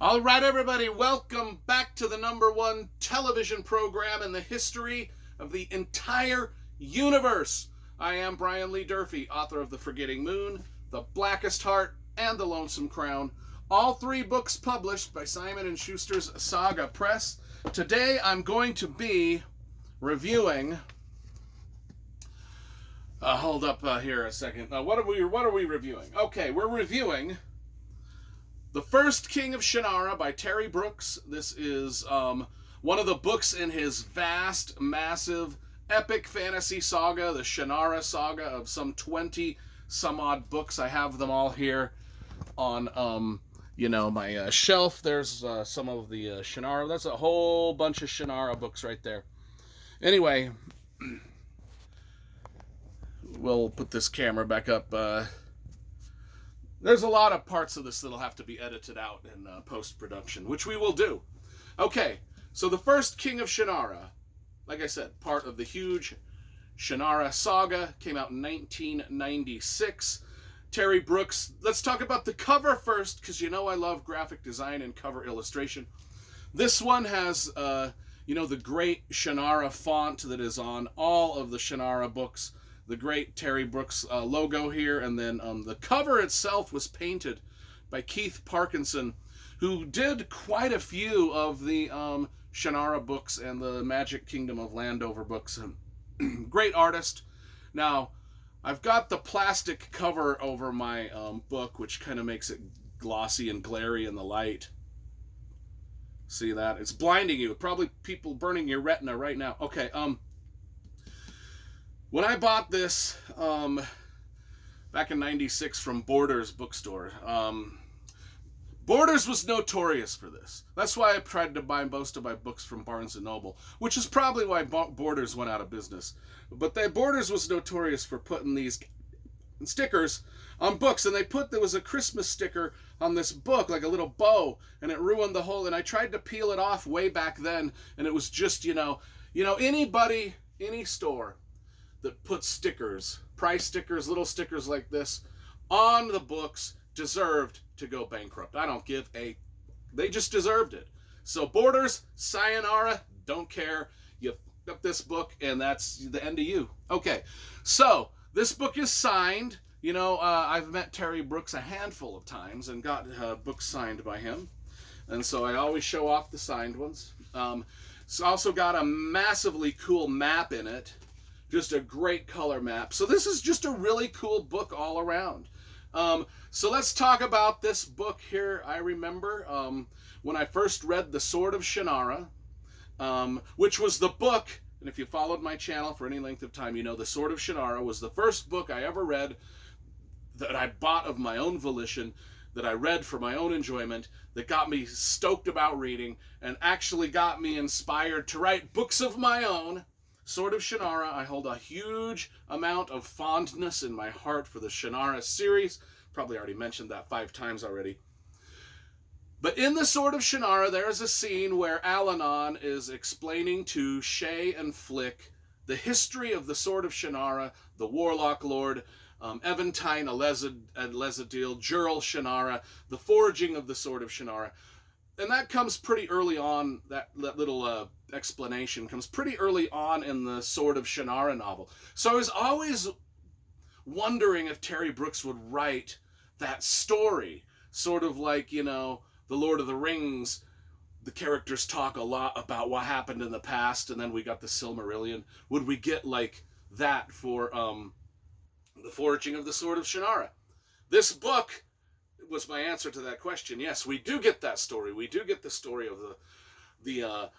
All right, everybody, welcome back to the #1 television program in the history of the entire universe. I am Brian Lee Durfee, author of The Forgetting Moon, The Blackest Heart, and The Lonesome Crown, all three books published by Simon & Schuster's Saga Press. Today I'm going to be reviewing... hold up here a second. What are we reviewing? Okay, we're reviewing The First King of Shannara by Terry Brooks. This is one of the books in his vast, massive, epic fantasy saga, the Shannara saga, of some 20 some odd books. I have them all here on my shelf. There's some of the Shannara. That's a whole bunch of Shannara books right there. Anyway, we'll put this camera back up. There's a lot of parts of this that'll have to be edited out in post-production, which we will do. Okay, so The First King of Shannara, like I said, part of the huge Shannara saga, came out in 1996. Terry Brooks. Let's talk about the cover first, because you know I love graphic design and cover illustration. This one has, the great Shannara font that is on all of the Shannara books. The great Terry Brooks logo here, and then the cover itself was painted by Keith Parkinson, who did quite a few of the Shannara books and the Magic Kingdom of Landover books. Great artist. Now, I've got the plastic cover over my book, which kind of makes it glossy and glary in the light. See that? It's blinding you. Probably people burning your retina right now. Okay, when I bought this back in 96 from Borders bookstore, Borders was notorious for this. That's why I tried to buy most of my books from Barnes & Noble, which is probably why Borders went out of business. But Borders was notorious for putting these stickers on books, and there was a Christmas sticker on this book, like a little bow, and it ruined the whole, and I tried to peel it off way back then, and it was just, anybody, any store that puts stickers, price stickers, little stickers like this, on the books deserved to go bankrupt. I don't give a... They just deserved it. So Borders, sayonara, don't care. You f***ed up this book, and that's the end of you. Okay, so this book is signed. I've met Terry Brooks a handful of times and got books signed by him. And so I always show off the signed ones. It's also got a massively cool map in it. Just a great color map. So this is just a really cool book all around. So let's talk about this book here. I remember when I first read The Sword of Shannara, which was the book, and if you followed my channel for any length of time, you know The Sword of Shannara was the first book I ever read that I bought of my own volition, that I read for my own enjoyment, that got me stoked about reading, and actually got me inspired to write books of my own. Sword of Shannara, I hold a huge amount of fondness in my heart for the Shannara series. Probably already mentioned that 5 times already. But in the Sword of Shannara, there is a scene where Alanon is explaining to Shay and Flick the history of the Sword of Shannara, the Warlock Lord, Eventine Elezadil, Juril Shannara, the forging of the Sword of Shannara. And that comes pretty early on, that little explanation comes pretty early on in the Sword of Shannara novel. So I was always wondering if Terry Brooks would write that story, sort of like, The Lord of the Rings. The characters talk a lot about what happened in the past, and then we got the Silmarillion. Would we get like that for the forging of the Sword of Shannara? This book was my answer to that question. Yes, we do get that story. We do get the story of the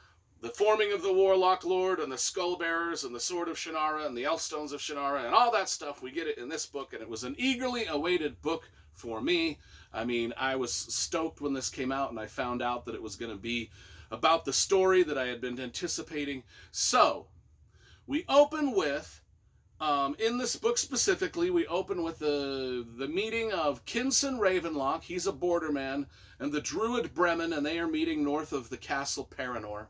forming of the Warlock Lord and the Skull Bearers and the Sword of Shannara and the Elfstones of Shannara and all that stuff. We get it in this book, and it was an eagerly awaited book for me. I mean, I was stoked when this came out and I found out that it was going to be about the story that I had been anticipating. So, we open with, in this book specifically, we open with the meeting of Kinson Ravenlock, he's a borderman, and the Druid Bremen, and they are meeting north of the Castle Paranor.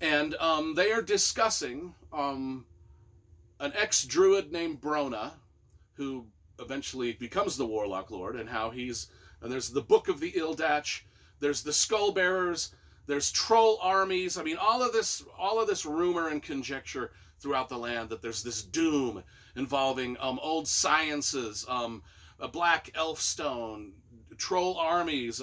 They are discussing an ex-druid named Brona, who eventually becomes the Warlock Lord, and how he's and there's the Book of the Ildach, there's the Skull Bearers, there's troll armies. I mean, all of this rumor and conjecture throughout the land that there's this doom involving old sciences, a black elf stone, troll armies,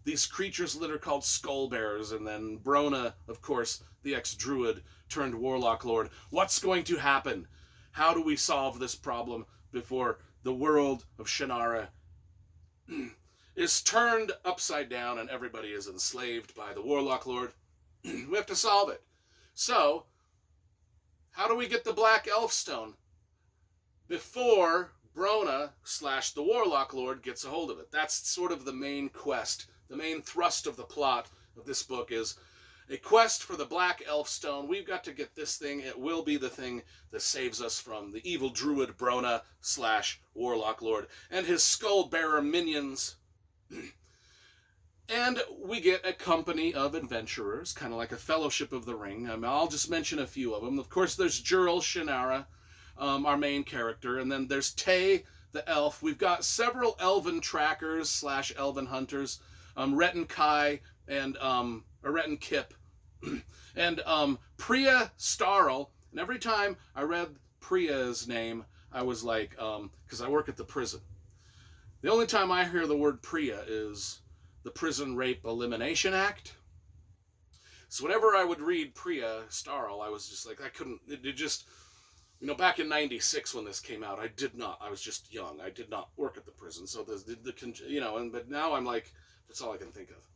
these creatures that are called skull bearers, and then Brona, of course, the ex-druid turned warlock lord. What's going to happen? How do we solve this problem before the world of Shannara is turned upside down and everybody is enslaved by the warlock lord? We have to solve it. So, how do we get the black elf stone before Brona / the warlock lord gets a hold of it? That's sort of the main quest. The main thrust of the plot of this book is a quest for the black elf stone. We've got to get this thing. It will be the thing that saves us from the evil druid Brona / warlock lord and his skull bearer minions. And we get a company of adventurers, kind of like a Fellowship of the Ring. I'll just mention a few of them. Of course, there's Juril Shannara, our main character, and then there's Tay, the elf. We've got several elven trackers / elven hunters, Rhett Kai and Rhett and Kip, and Priya Starl. And every time I read Priya's name, I was like, because I work at the prison. The only time I hear the word Priya is the Prison Rape Elimination Act. So whenever I would read Priya Starl, I was just like, I couldn't, it just, back in 96 when this came out, I was just young. I did not work at the prison. So but now I'm like, that's all I can think of.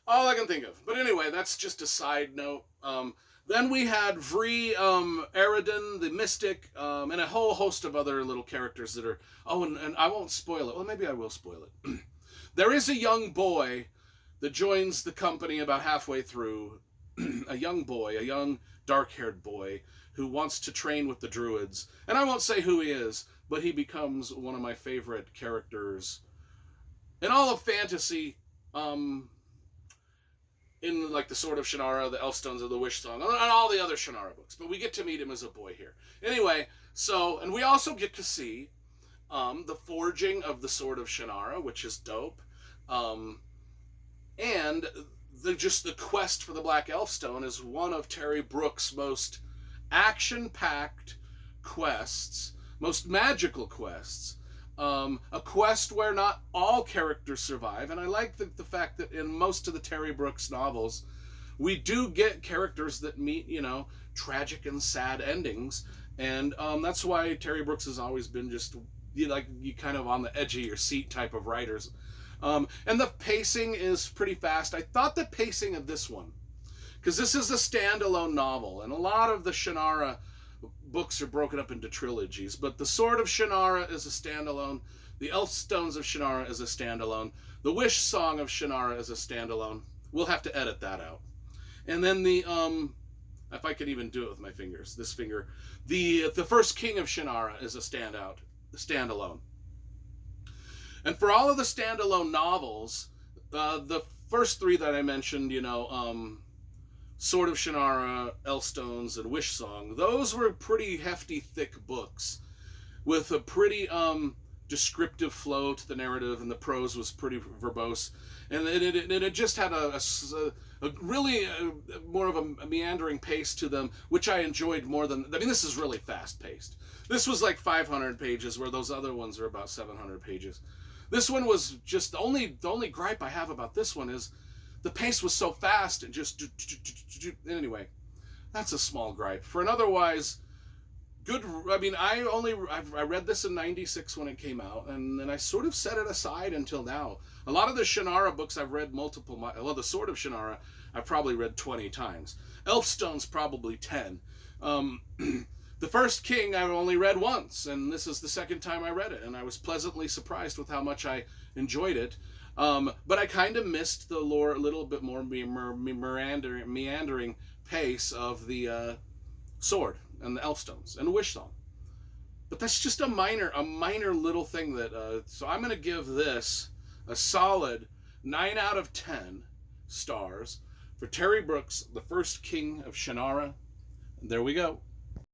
All I can think of. But anyway, that's just a side note. Then we had Vree, Eridan, the Mystic, and a whole host of other little characters that are, and I won't spoil it. Well, maybe I will spoil it. There is a young boy that joins the company about halfway through. A young dark-haired boy who wants to train with the druids. And I won't say who he is, but he becomes one of my favorite characters in all of fantasy, in like the Sword of Shannara, the Elfstones of the Wish Song, and all the other Shannara books. But we get to meet him as a boy here. Anyway, and we also get to see the forging of the Sword of Shannara, which is dope. And the quest for the Black Elfstone is one of Terry Brooks' most action-packed quests, most magical quests. A quest where not all characters survive, and I like the fact that in most of the Terry Brooks novels, we do get characters that meet, tragic and sad endings, and that's why Terry Brooks has always been just, you kind of on the edge of your seat type of writers. And the pacing is pretty fast. I thought the pacing of this one, because this is a standalone novel, and a lot of the Shannara books are broken up into trilogies, but the Sword of Shannara is a standalone, the Elfstones of Shannara is a standalone, the Wish Song of Shannara is a standalone. We'll have to edit that out. And then the, if I could even do it with my fingers, this finger, the First King of Shannara is a standalone. And for all of the standalone novels, the first three that I mentioned, Sword of Shannara, Elfstones, and Wish Song, those were pretty hefty, thick books with a pretty descriptive flow to the narrative, and the prose was pretty verbose. And it just had a really more of a meandering pace to them, which I enjoyed more than, this is really fast-paced. This was like 500 pages, where those other ones are about 700 pages. This one was just, the only gripe I have about this one is the pace was so fast and just, anyway, that's a small gripe. For an otherwise good, I read this in 96 when it came out, and then I sort of set it aside until now. A lot of the Shannara books I've read the Sword of Shannara I've probably read 20 times. Elfstone's probably 10. The First King I've only read once, and this is the second time I read it, and I was pleasantly surprised with how much I enjoyed it. But I kind of missed the lore, a little bit more meandering pace of the Sword and the Elfstones and the Wish Song. But that's just a minor little thing that. So I'm going to give this a solid 9 out of 10 stars for Terry Brooks, The First King of Shannara. And there we go.